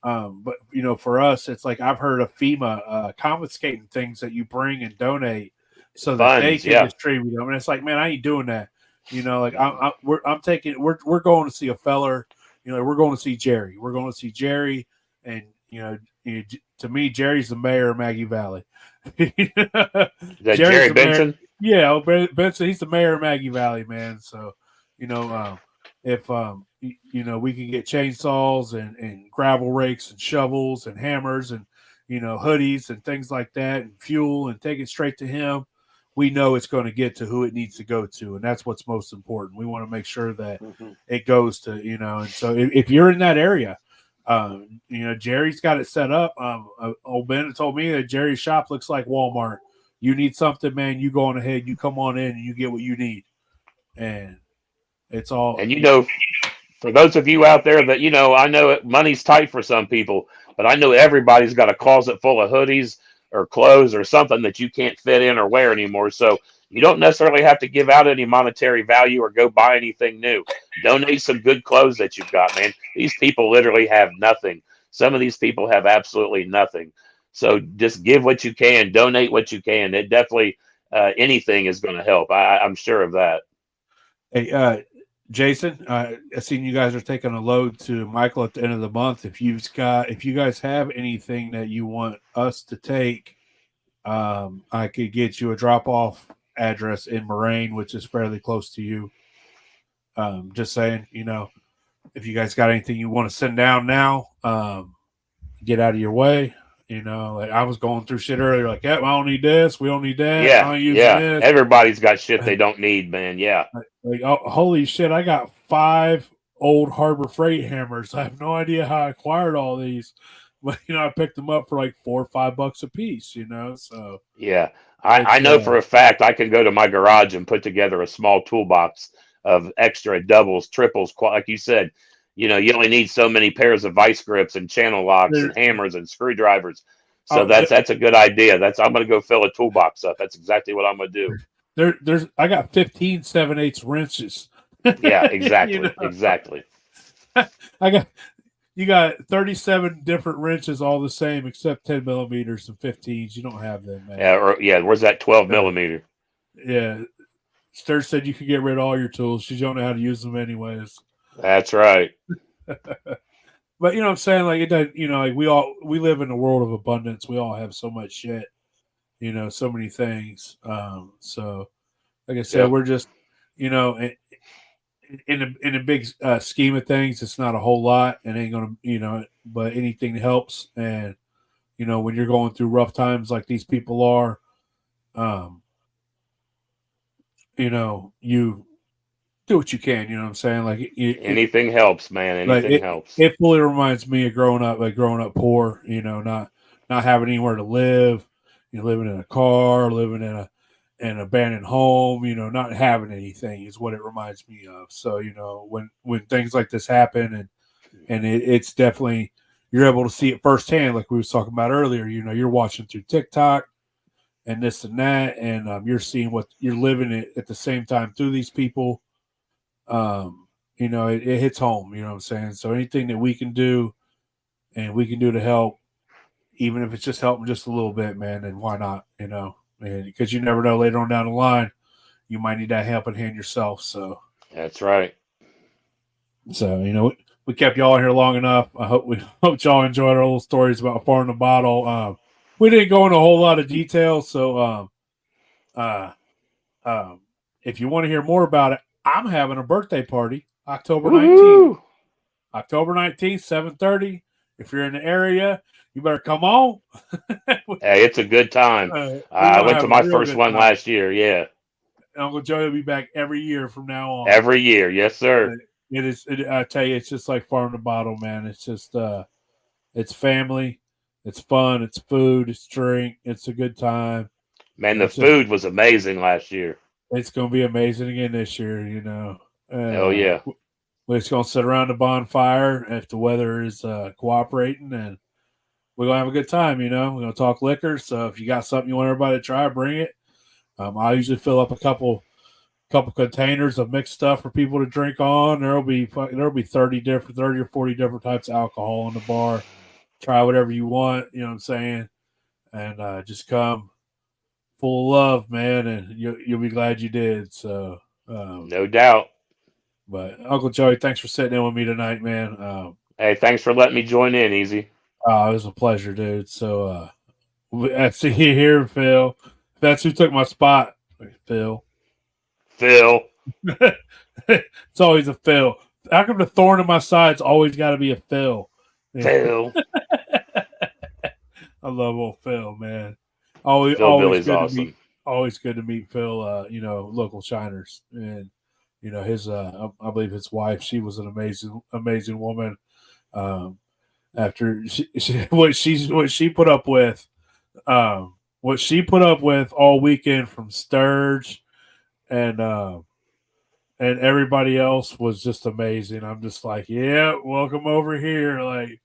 But for us, it's like I've heard of FEMA confiscating things that you bring and donate so that they can distribute them. And it's like, man, I ain't doing that. We're going to see a feller. We're going to see Jerry. We're going to see Jerry, and to me, Jerry's the mayor of Maggie Valley. Is that Jerry Benson? Yeah, Benson. He's the mayor of Maggie Valley, man. So, if we can get chainsaws and gravel rakes and shovels and hammers and hoodies and things like that and fuel and take it straight to him, we know it's going to get to who it needs to go to, and that's what's most important. We want to make sure that it goes to and so if you're in that area, Jerry's got it set up. Old Ben told me that Jerry's shop looks like Walmart. You need something, man, you go on ahead, you come on in and you get what you need, and it's all. And for those of you out there that I know money's tight for some people, but I know everybody's got a closet full of hoodies or clothes or something that you can't fit in or wear anymore. So you don't necessarily have to give out any monetary value or go buy anything new. Donate some good clothes that you've got, man. These people literally have nothing. Some of these people have absolutely nothing. So just give what you can, donate what you can. It definitely, anything is going to help. I'm sure of that. Hey, Jason, I seen you guys are taking a load to Michael at the end of the month. If you guys have anything that you want us to take, I could get you a drop-off address in Moraine, which is fairly close to you. Just saying, if you guys got anything you want to send down now, get out of your way. Like I was going through shit earlier, like, yeah, I don't need this, we don't need that. Yeah. Everybody's got shit they don't need, man. Yeah. Like, oh, holy shit, I got 5 old Harbor Freight hammers. I have no idea how I acquired all these, but I picked them up for like $4 or $5 a piece. So yeah, I know for a fact I can go to my garage and put together a small toolbox of extra doubles, triples, like you said. You only need so many pairs of vice grips and channel locks and hammers and screwdrivers. So that's a good idea. I'm going to go fill a toolbox up. That's exactly what I'm going to do. I got 15 7/8 wrenches. Yeah, exactly. Exactly. You got 37 different wrenches, all the same, except 10 millimeters and 15s. You don't have them, man. Yeah. Where's that 12 millimeter? Yeah. Sturge said you could get rid of all your tools. You don't know how to use them anyways. That's right. But you know what I'm saying? Like it does, you know, like we live in a world of abundance. We all have so much shit, you know, so many things. So like I said, Yep. we're just, you know, in a big scheme of things, it's not a whole lot. It ain't gonna, you know, but anything helps. And you know, when you're going through rough times like these people are, um, you know, you do what you can. You know what I'm saying? Like Anything helps, man. like Anything helps. it fully reminds me of growing up poor. You know, not having anywhere to live. You know, living in a car, living in an abandoned home. You know, not having anything is what it reminds me of. So you know, when things like this happen, and it's definitely you're able to see it firsthand, like we was talking about earlier. You know, you're watching through TikTok and this and that, and you're seeing what you're living it at the same time through these people. You know, it hits home. You know what I'm saying? So anything that we can do, and we can do to help, even if it's just helping just a little bit, man, then why not? You know, and because you never know later on down the line, you might need that helping hand yourself. That's right. So you know, we kept y'all here long enough. I hope y'all enjoyed our little stories about Far in the Bottle. We didn't go into a whole lot of detail, so uh, um, if you want to hear more about it, I'm having a birthday party October 19th. Woo-hoo! October 19th, 7:30. If you're in the area, you better come on. Hey, it's a good time. We're I gonna went have to a my real first good one time. last year. Yeah. Uncle Joey will be back every year from now on. Every year. Yes, sir. It is. I tell you, it's just like Farm to Bottle, man. It's just, it's family, it's fun, it's food, it's drink, it's a good time. Man, And the food was amazing last year. it's gonna be amazing again this year, you know. And Oh, yeah. we're just gonna sit around the bonfire if the weather is cooperating, and we're gonna have a good time. You know, we're gonna talk liquor. So if you got something you want everybody to try, bring it. I usually fill up a couple containers of mixed stuff for people to drink on. There'll be 30 or 40 different types of alcohol in the bar. Try whatever you want. You know what I'm saying? And just come full of love, man, and you'll be glad you did. So, No doubt. but Uncle Joey, thanks for sitting in with me tonight, man. Hey, thanks for letting me join in, Easy. It was a pleasure, dude. So, I see you here, Phil. That's who took my spot, Phil. Phil. It's always a Phil. How come the thorn in my side's always got to be a Phil? Phil. I love old Phil, man. Phil Always Billy's good to awesome. meet. Always good to meet Phil. You know, local shiners, and you know his. I believe his wife. She was an amazing woman. Um, after what she put up with, what she put up with all weekend from Sturge and everybody else was just amazing. I'm just like, yeah, welcome over here. Like,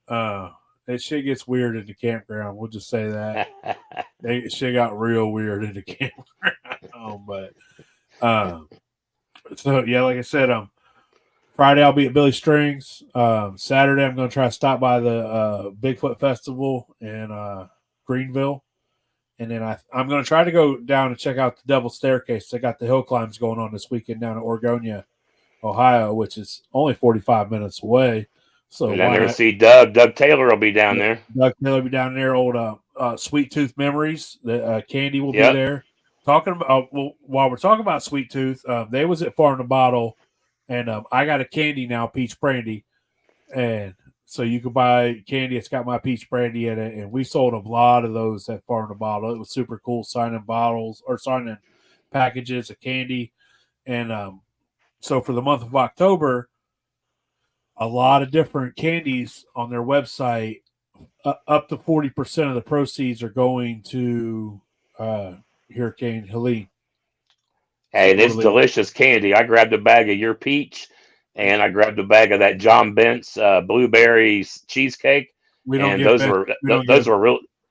that shit gets weird in the campground. We'll just say that. Shit got real weird in the campground. But so yeah, like I said, Friday I'll be at Billy Strings. Saturday I'm gonna try to stop by the Bigfoot Festival in Greenville. And then I'm going to try to go down and check out the Devil's Staircase. They got the hill climbs going on this weekend down in Oregonia, Ohio, which is only 45 minutes away. So And then why there not? see Doug. Doug Taylor will be down there. Doug Taylor will be down there. Old Sweet Tooth Memories. The Candy will be Yep. there. Talking about while we're talking about Sweet Tooth, they was at Far in the Bottle, and I got a candy now, peach brandy, and so you could buy candy. It's got my peach brandy in it, and we sold a lot of those at Far in the Bottle. It was super cool signing bottles or signing packages of candy, and so for the month of October, a lot of different candies on their website. Up to 40% of the proceeds are going to Hurricane Helene. Hey, So and we're it's leaving. delicious candy. I grabbed a bag of your peach, and I grabbed a bag of that John Bent's blueberry cheesecake, We don't and give Ben. We don't give.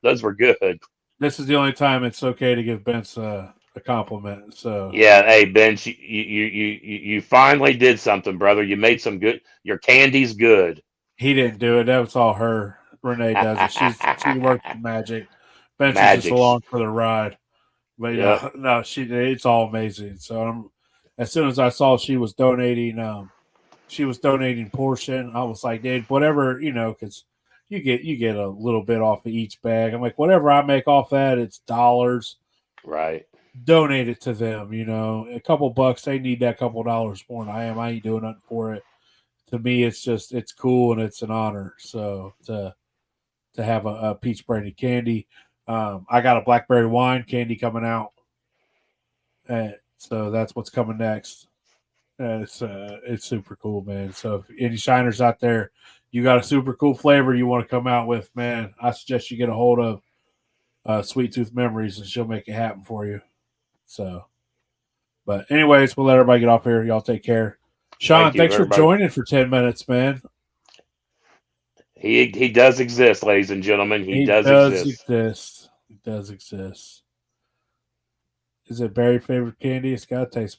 those were good. This is the only time it's okay to give Vince a compliment. So Yeah, hey Ben, you finally did something, brother. You made some good. Your candy's good. he didn't do it. That was all her. Renee does it. She works the magic. Vince is just Magic. along for the ride. But Yep. no, it's all amazing. So as soon as I saw she was donating she was donating portion. I was like, dude, whatever, because you get a little bit off of each bag. I'm like, whatever I make off that, it's dollars. Right. Donate it to them. A couple bucks. They need that couple dollars more than I am. I ain't doing nothing for it. To me, it's cool and it's an honor. So to have a peach brandy candy. I got a blackberry wine candy coming out. So that's what's coming next. It's super cool, man. So if any shiners out there, you got a super cool flavor you want to come out with, man, I suggest you get a hold of Sweet Tooth Memories and she'll make it happen for you. So, but anyways, we'll let everybody get off here. Y'all take care. Sean, thanks for joining for 10 minutes, man. He does exist, ladies and gentlemen. He does exist. He does exist. Is it Barry's favorite candy? It's got to taste